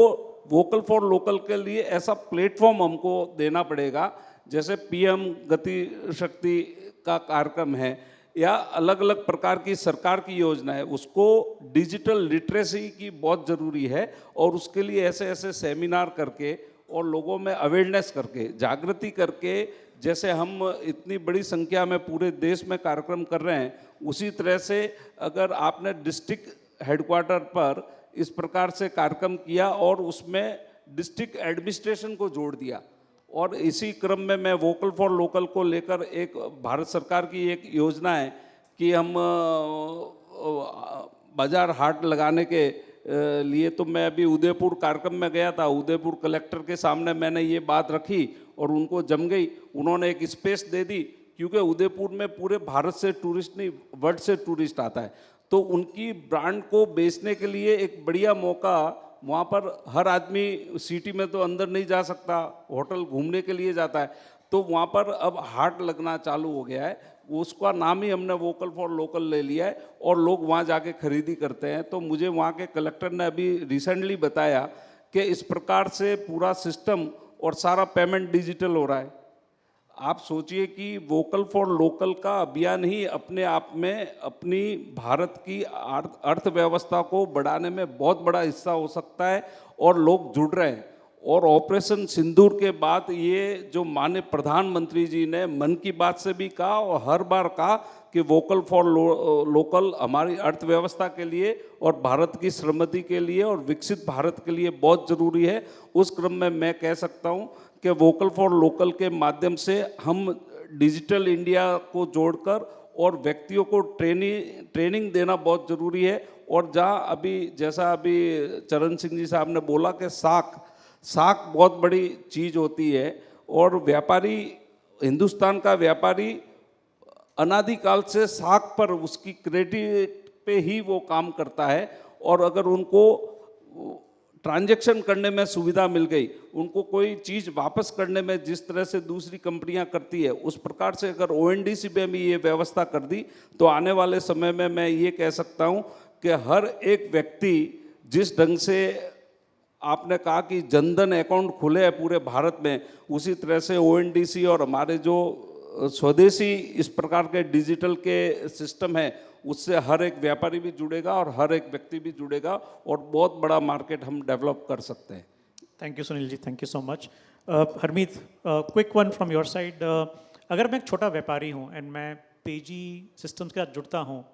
वोकल फॉर लोकल के लिए ऐसा प्लेटफॉर्म हमको देना पड़ेगा, जैसे पीएम गति शक्ति का कार्यक्रम है या अलग अलग प्रकार की सरकार की योजना है, उसको डिजिटल लिटरेसी की बहुत ज़रूरी है। और उसके लिए ऐसे ऐसे सेमिनार करके और लोगों में अवेयरनेस करके, जागृति करके, जैसे हम इतनी बड़ी संख्या में पूरे देश में कार्यक्रम कर रहे हैं, उसी तरह से अगर आपने डिस्ट्रिक्ट हेडक्वार्टर पर इस प्रकार से कार्यक्रम किया और उसमें डिस्ट्रिक्ट एडमिनिस्ट्रेशन को जोड़ दिया, और इसी क्रम में मैं वोकल फॉर लोकल को लेकर एक भारत सरकार की एक योजना है कि हम बाजार हाट लगाने के लिए, तो मैं अभी उदयपुर कार्यक्रम में गया था, उदयपुर कलेक्टर के सामने मैंने ये बात रखी और उनको जम गई, उन्होंने एक स्पेस दे दी, क्योंकि उदयपुर में पूरे भारत से टूरिस्ट नहीं, वर्ल्ड से टूरिस्ट आता है। तो उनकी ब्रांड को बेचने के लिए एक बढ़िया मौका, वहाँ पर हर आदमी सिटी में तो अंदर नहीं जा सकता, होटल घूमने के लिए जाता है, तो वहाँ पर अब हाट लगना चालू हो गया है, उसका नाम ही हमने वोकल फॉर लोकल ले लिया है और लोग वहाँ जाके खरीदी करते हैं। तो मुझे वहाँ के कलेक्टर ने अभी रिसेंटली बताया कि इस प्रकार से पूरा सिस्टम और सारा पेमेंट डिजिटल हो रहा है। आप सोचिए कि वोकल फॉर लोकल का अभियान ही अपने आप में अपनी भारत की अर्थव्यवस्था को बढ़ाने में बहुत बड़ा हिस्सा हो सकता है, और लोग जुड़ रहे हैं। और ऑपरेशन सिंदूर के बाद ये जो माननीय प्रधानमंत्री जी ने मन की बात से भी कहा और हर बार कहा कि वोकल फॉर लोकल हमारी अर्थव्यवस्था के लिए और भारत की श्रीमती के लिए और विकसित भारत के लिए बहुत ज़रूरी है। उस क्रम में मैं कह सकता हूँ कि वोकल फॉर लोकल के माध्यम से हम डिजिटल इंडिया को जोड़कर और व्यक्तियों को ट्रेनिंग देना बहुत ज़रूरी है। और जहाँ अभी जैसा अभी चरण सिंह जी साहब ने बोला कि साख बहुत बड़ी चीज़ होती है, और व्यापारी, हिंदुस्तान का व्यापारी अनादिकाल से साख पर उसकी क्रेडिट पे ही वो काम करता है, और अगर उनको ट्रांजैक्शन करने में सुविधा मिल गई, उनको कोई चीज़ वापस करने में जिस तरह से दूसरी कंपनियां करती है, उस प्रकार से अगर ओएनडीसी में भी ये व्यवस्था कर दी, तो आने वाले समय में मैं ये कह सकता हूँ कि हर एक व्यक्ति, जिस ढंग से आपने कहा कि जनधन अकाउंट खुले हैं पूरे भारत में, उसी तरह से ओएनडीसी और हमारे जो स्वदेशी इस प्रकार के डिजिटल के सिस्टम है, उससे हर एक व्यापारी भी जुड़ेगा और हर एक व्यक्ति भी जुड़ेगा, और बहुत बड़ा मार्केट हम डेवलप कर सकते हैं। Thank you Sunil ji, thank you so much. Harmeet, quick one from your side. अगर मैं एक छोटा व्यापारी हूँ एंड मैं पेजी सिस्टम्स के साथ जुड़ता हूँ,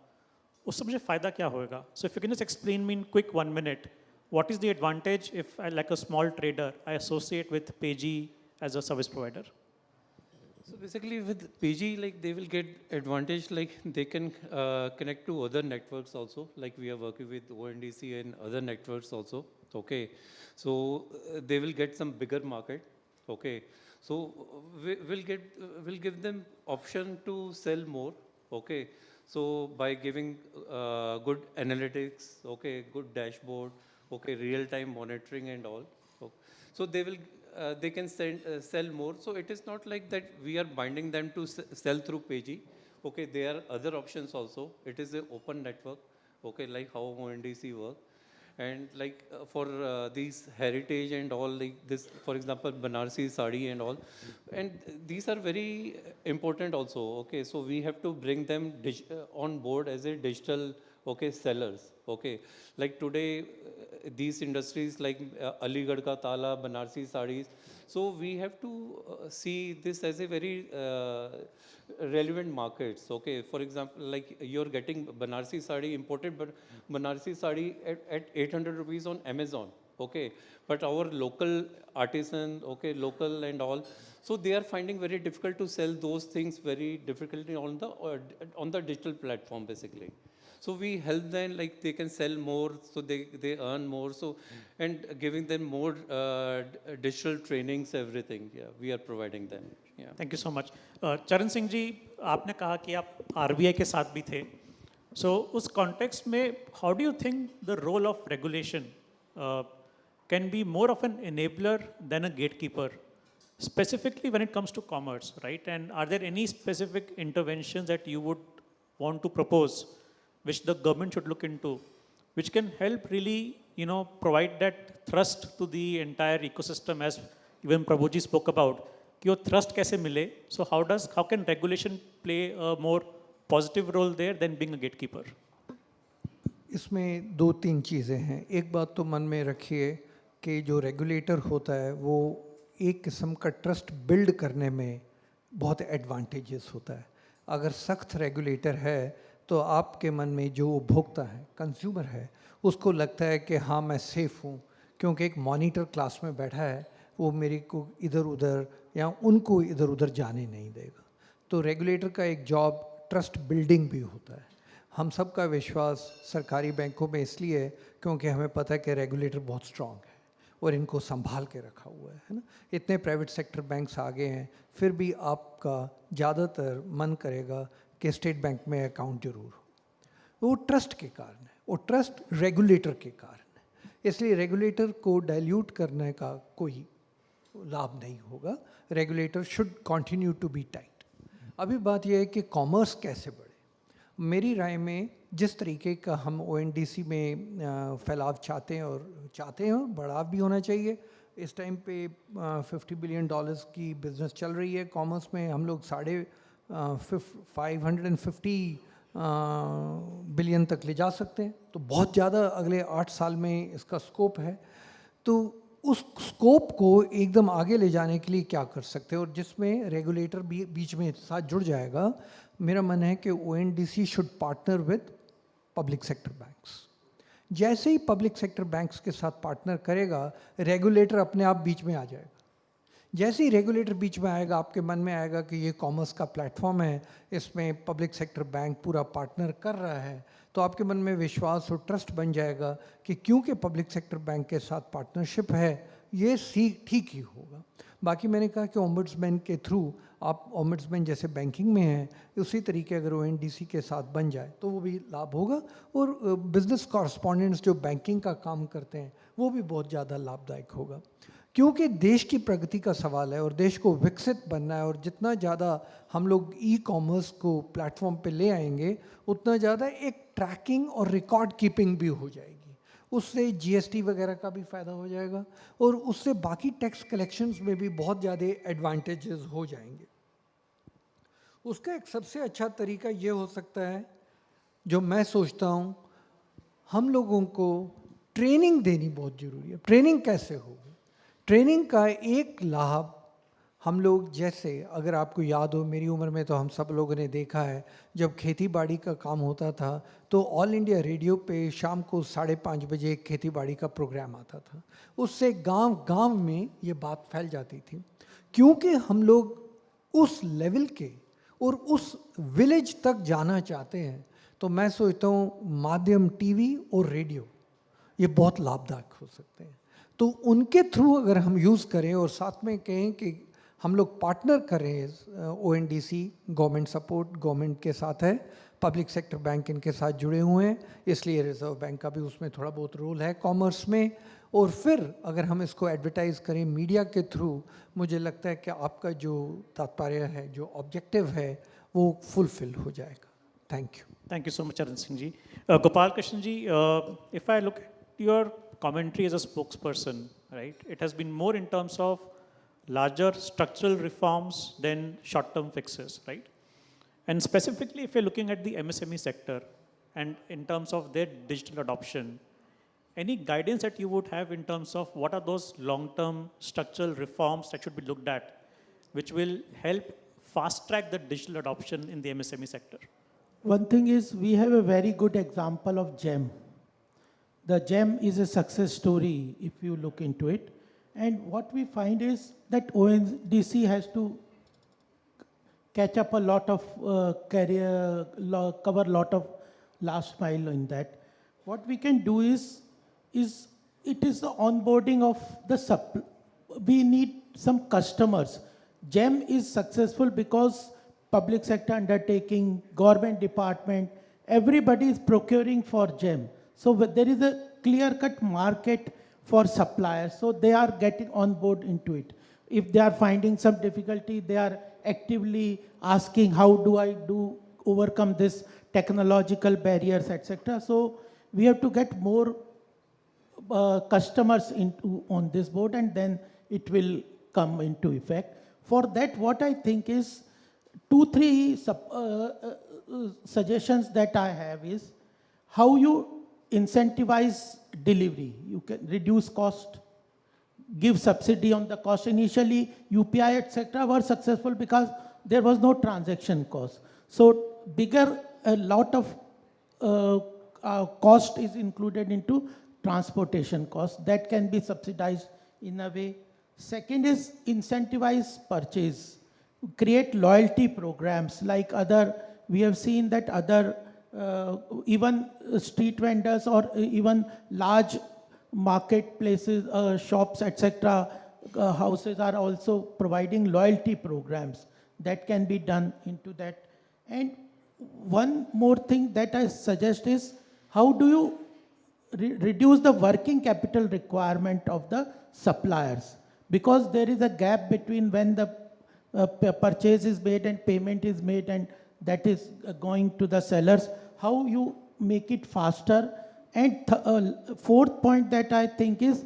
उससे मुझे फ़ायदा क्या होएगा? So if you can just explain me in quick 1 minute, what is the advantage if I, like a small trader, I associate with Payji as a service provider? So basically with PG, like they will get advantage, like they can connect to other networks also, like we are working with ONDC and other networks also, okay. So they will get some bigger market, okay. So we'll give them option to sell more, okay. So by giving good analytics, okay, good dashboard, okay, real-time monitoring and all, okay. So they can sell more. So it is not like that we are binding them to sell through Payji. Okay, there are other options also. It is an open network, okay, like how ONDC work. And like for these heritage and all, like this, for example, Banarsi Sari and all. And these are very important also, okay. So we have to bring them on board as a digital okay, sellers, okay. Like today, these industries like Aligarh ka Tala, Banarsi sarees, so we have to see this as a very relevant markets, okay. For example, like you're getting Banarsi saree imported, but Banarsi saree at 800 rupees on Amazon, okay. But our local artisan, okay, local and all, so they are finding very difficult to sell those things very difficultly on the digital platform basically. So we help them, like they can sell more, so they earn more. So, and giving them more digital trainings, everything. Yeah, we are providing them. Yeah. Thank you so much. चरण सिंह जी, आपने कहा कि आप आरबीआई के साथ भी थे, सो उस कॉन्टेक्स्ट में how do you think the role of regulation can be more of an enabler than a gate keeper, specifically when it comes to commerce, right? And are there any specific interventions that you would want to propose, which the government should look into, which can help really, you know, provide that thrust to the entire ecosystem, as even Prabhuji spoke about, कि वो thrust कैसे मिले? So how can regulation play a more positive role there than being a gatekeeper? इसमें दो तीन चीज़ें हैं। एक बात तो मन में रखिए कि जो रेगुलेटर होता है वो एक किस्म का ट्रस्ट बिल्ड करने में बहुत एडवांटेजेस होता है। अगर सख्त रेगुलेटर है तो आपके मन में जो उपभोक्ता है, कंज्यूमर है, उसको लगता है कि हाँ मैं सेफ़ हूँ, क्योंकि एक मॉनिटर क्लास में बैठा है, वो मेरे को इधर उधर या उनको इधर उधर जाने नहीं देगा। तो रेगुलेटर का एक जॉब ट्रस्ट बिल्डिंग भी होता है। हम सब का विश्वास सरकारी बैंकों में इसलिए है क्योंकि हमें पता है कि रेगुलेटर बहुत स्ट्रॉन्ग है और इनको संभाल के रखा हुआ है ना। इतने प्राइवेट सेक्टर बैंक्स आगे हैं, फिर भी आपका ज़्यादातर मन करेगा कि स्टेट बैंक में अकाउंट जरूर हो। वो ट्रस्ट के कारण है, वो ट्रस्ट रेगुलेटर के कारण है। इसलिए रेगुलेटर को डाइल्यूट करने का कोई लाभ नहीं होगा। Regulator should continue to be tight. अभी बात यह है कि कॉमर्स कैसे बढ़े। मेरी राय में जिस तरीके का हम ONDC में फैलाव चाहते हैं और बढ़ाव भी होना चाहिए। इस टाइम पे $50 बिलियन की बिज़नेस चल रही है कॉमर्स में। हम लोग 550 बिलियन तक ले जा सकते हैं, तो बहुत ज़्यादा अगले 8 साल में इसका स्कोप है। तो उस स्कोप को एकदम आगे ले जाने के लिए क्या कर सकते हैं, और जिसमें रेगुलेटर भी बीच में साथ जुड़ जाएगा। मेरा मन है कि ONDC should partner with public sector banks. जैसे ही पब्लिक सेक्टर बैंक्स के साथ पार्टनर करेगा, रेगुलेटर अपने आप बीच में आ जाएगा। जैसे ही रेगुलेटर बीच में आएगा, आपके मन में आएगा कि ये कॉमर्स का प्लेटफॉर्म है, इसमें पब्लिक सेक्टर बैंक पूरा पार्टनर कर रहा है, तो आपके मन में विश्वास और ट्रस्ट बन जाएगा कि क्योंकि पब्लिक सेक्टर बैंक के साथ पार्टनरशिप है, ये ठीक ही होगा। बाकी मैंने कहा कि ओम्बुड्समैन के थ्रू, आप ओम्बुड्समैन जैसे बैंकिंग में हैं, उसी तरीके अगर ONDC के साथ बन जाए तो वो भी लाभ होगा। और बिज़नेस कॉरस्पॉन्डेंट्स जो बैंकिंग का काम करते हैं, वो भी बहुत ज़्यादा लाभदायक होगा। क्योंकि देश की प्रगति का सवाल है और देश को विकसित बनना है, और जितना ज़्यादा हम लोग ई-कॉमर्स को प्लेटफॉर्म पे ले आएंगे, उतना ज़्यादा एक ट्रैकिंग और रिकॉर्ड कीपिंग भी हो जाएगी। उससे GST वगैरह का भी फ़ायदा हो जाएगा, और उससे बाकी टैक्स कलेक्शंस में भी बहुत ज़्यादा एडवांटेजेस हो जाएंगे। उसका एक सबसे अच्छा तरीका ये हो सकता है, जो मैं सोचता हूँ, हम लोगों को ट्रेनिंग देनी बहुत ज़रूरी है। ट्रेनिंग कैसे होगी? ट्रेनिंग का एक लाभ हम लोग, जैसे अगर आपको याद हो, मेरी उम्र में तो हम सब लोगों ने देखा है, जब खेती बाड़ी का काम होता था तो ऑल इंडिया रेडियो पे शाम को 5:30 बजे खेती बाड़ी का प्रोग्राम आता था। उससे गांव गांव में ये बात फैल जाती थी। क्योंकि हम लोग उस लेवल के और उस विलेज तक जाना चाहते हैं, तो मैं सोचता हूँ माध्यम TV और रेडियो ये बहुत लाभदायक हो सकते हैं। तो उनके थ्रू अगर हम यूज़ करें और साथ में कहें कि हम लोग पार्टनर करें, ONDC गवर्नमेंट सपोर्ट गवर्नमेंट के साथ है, पब्लिक सेक्टर बैंक इनके साथ जुड़े हुए हैं, इसलिए रिजर्व बैंक का भी उसमें थोड़ा बहुत रोल है कॉमर्स में। और फिर अगर हम इसको एडवर्टाइज़ करें मीडिया के थ्रू, मुझे लगता है कि आपका जो तात्पर्य है, जो ऑब्जेक्टिव है, वो फुलफिल हो जाएगा। Thank you. Thank you so much, Charan Singh ji. Gopal Krishnan ji, if I look at your commentary as a spokesperson, right, it has been more in terms of larger structural reforms than short-term fixes, right? And specifically, if you're looking at the MSME sector, and in terms of their digital adoption, any guidance that you would have in terms of what are those long-term structural reforms that should be looked at, which will help fast-track the digital adoption in the MSME sector? One thing is we have a very good example of GEM. The GEM is a success story if you look into it. And what we find is that ONDC has to catch up a lot of cover a lot of last mile in that. What we can do is it is the onboarding of the we need some customers. GEM is successful because public sector undertaking, government department, everybody is procuring for GEM. So there is a clear-cut market for suppliers. So they are getting on board into it. If they are finding some difficulty, they are actively asking, how do I overcome this technological barriers, etc. So we have to get more customers on this board, and then it will come into effect. For that, what I think is 2-3 suggestions that I have is how you incentivize delivery. You can reduce cost, give subsidy on the cost. Initially, UPI, etc. were successful because there was no transaction cost. So a lot of cost is included into transportation cost. That can be subsidized in a way. Second is incentivize purchase. Create loyalty programs like we have seen that even street vendors or even large marketplaces, shops, etc., houses are also providing loyalty programs that can be done into that. And one more thing that I suggest is how do you reduce the working capital requirement of the suppliers? Because there is a gap between when the purchase is made and payment is made, and that is going to the sellers. How you make it faster? And fourth point that I think is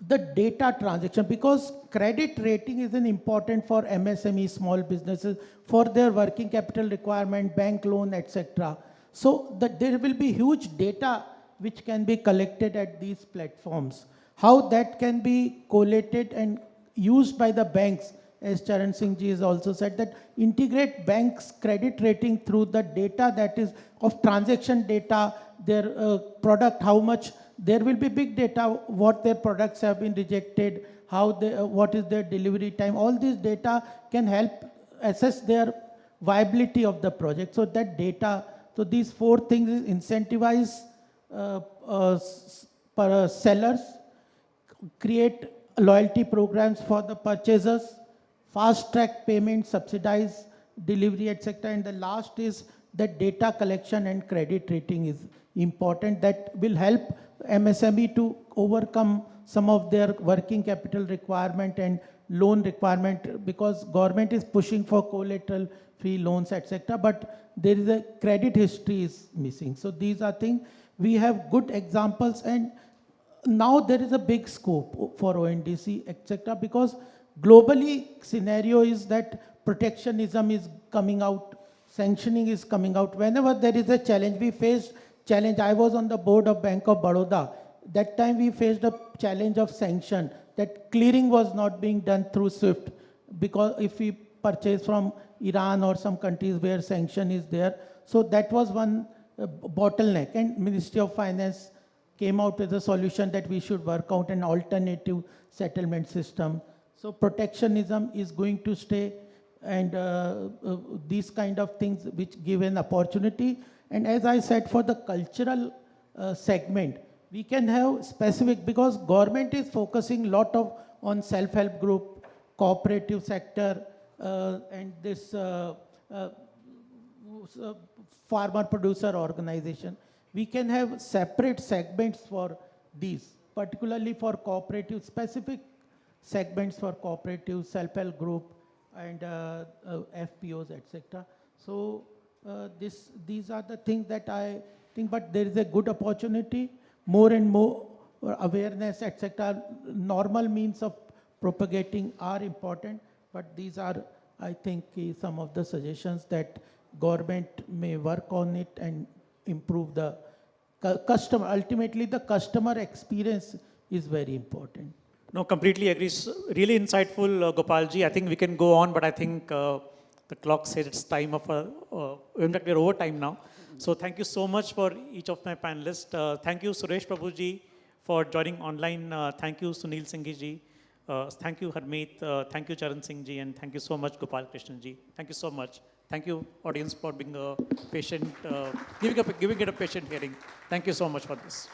the data transaction, because credit rating is an important for MSME, small businesses, for their working capital requirement, bank loan, etc. So there will be huge data which can be collected at these platforms. How that can be collated and used by the banks, as Charan Singh ji has also said, that integrate banks' credit rating through the data that is of transaction data, their product, how much, there will be big data, what their products have been rejected, what is their delivery time. All this data can help assess their viability of the project. So that data, so these 4 things is incentivize sellers, create loyalty programs for the purchasers, fast-track payment, subsidize delivery, etc. And the last is that data collection and credit rating is important. That will help MSME to overcome some of their working capital requirement and loan requirement, because government is pushing for collateral-free loans, etc. But there is a credit history is missing. So these are things. We have good examples, and now there is a big scope for ONDC, etc. Because globally, scenario is that protectionism is coming out, sanctioning is coming out. Whenever there is a challenge, we faced challenge. I was on the board of Bank of Baroda. That time we faced a challenge of sanction, that clearing was not being done through SWIFT, because if we purchase from Iran or some countries where sanction is there. So that was one bottleneck, and Ministry of Finance came out with a solution that we should work out an alternative settlement system. So protectionism is going to stay, and these kind of things which give an opportunity. And as I said, for the cultural segment, we can have specific, because government is focusing a lot on self-help group, cooperative sector, and this farmer producer organization. We can have separate segments for these, particularly for cooperative, specific segments for cooperative, self-help group, and FPOs, etc. So these are the things that I think, but there is a good opportunity, more and more awareness, etc. Normal means of propagating are important, but these are, I think, some of the suggestions that government may work on it and improve the customer. Ultimately, the customer experience is very important. No, completely agree. Really insightful, Gopalji. I think we can go on, but I think the clock says it's time of, in fact, we're over time now. So thank you so much for each of my panelists. Thank you, Suresh Prabhuji, for joining online. Thank you, Sunil Singhi ji. Thank you, Harmeet. Thank you, Charan Singh ji. And thank you so much, Gopal Krishnan ji. Thank you so much. Thank you, audience, for being a patient, giving it a patient hearing. Thank you so much for this.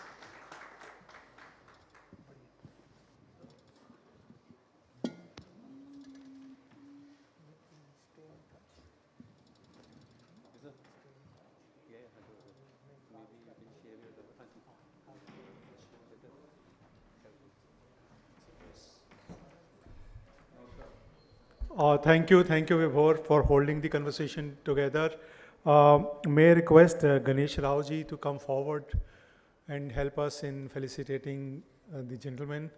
Thank you, Vibhor, for holding the conversation together. May I request Ganesh Rao ji to come forward and help us in felicitating the gentleman.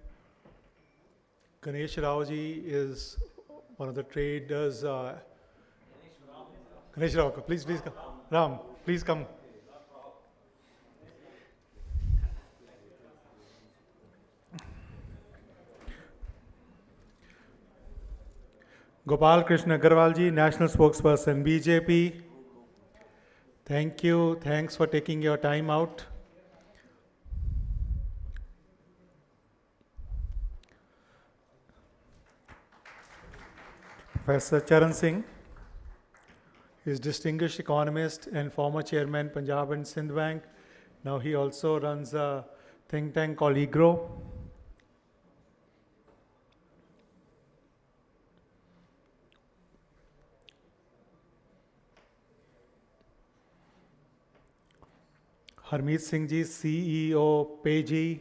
Ganesh Rao ji is one of the traders. Ganesh Rao, please come. Ram, please come. Gopal Krishna Agarwal ji, National Spokesperson, BJP. Thank you. Thanks for taking your time out. Professor Charan Singh is distinguished economist and former chairman Punjab and Sindh Bank. Now he also runs a think tank called IGRO. Harmeet Singh ji, CEO, Payji.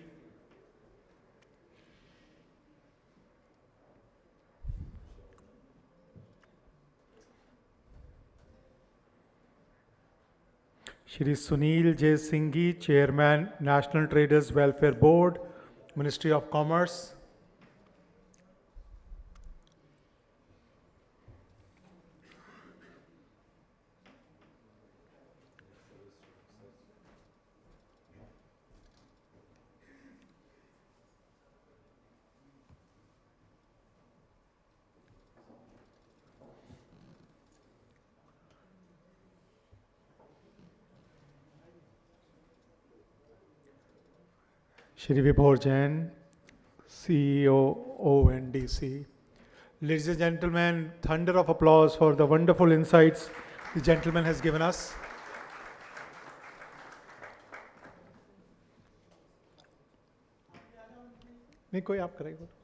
Shri Sunil J. Singhi, Chairman, National Traders Welfare Board, Ministry of Commerce. Shri Vibhor Jain, CEO, ONDC. Ladies and gentlemen, thunder of applause for the wonderful insights the gentleman has given us. नहीं कोई आप करेगा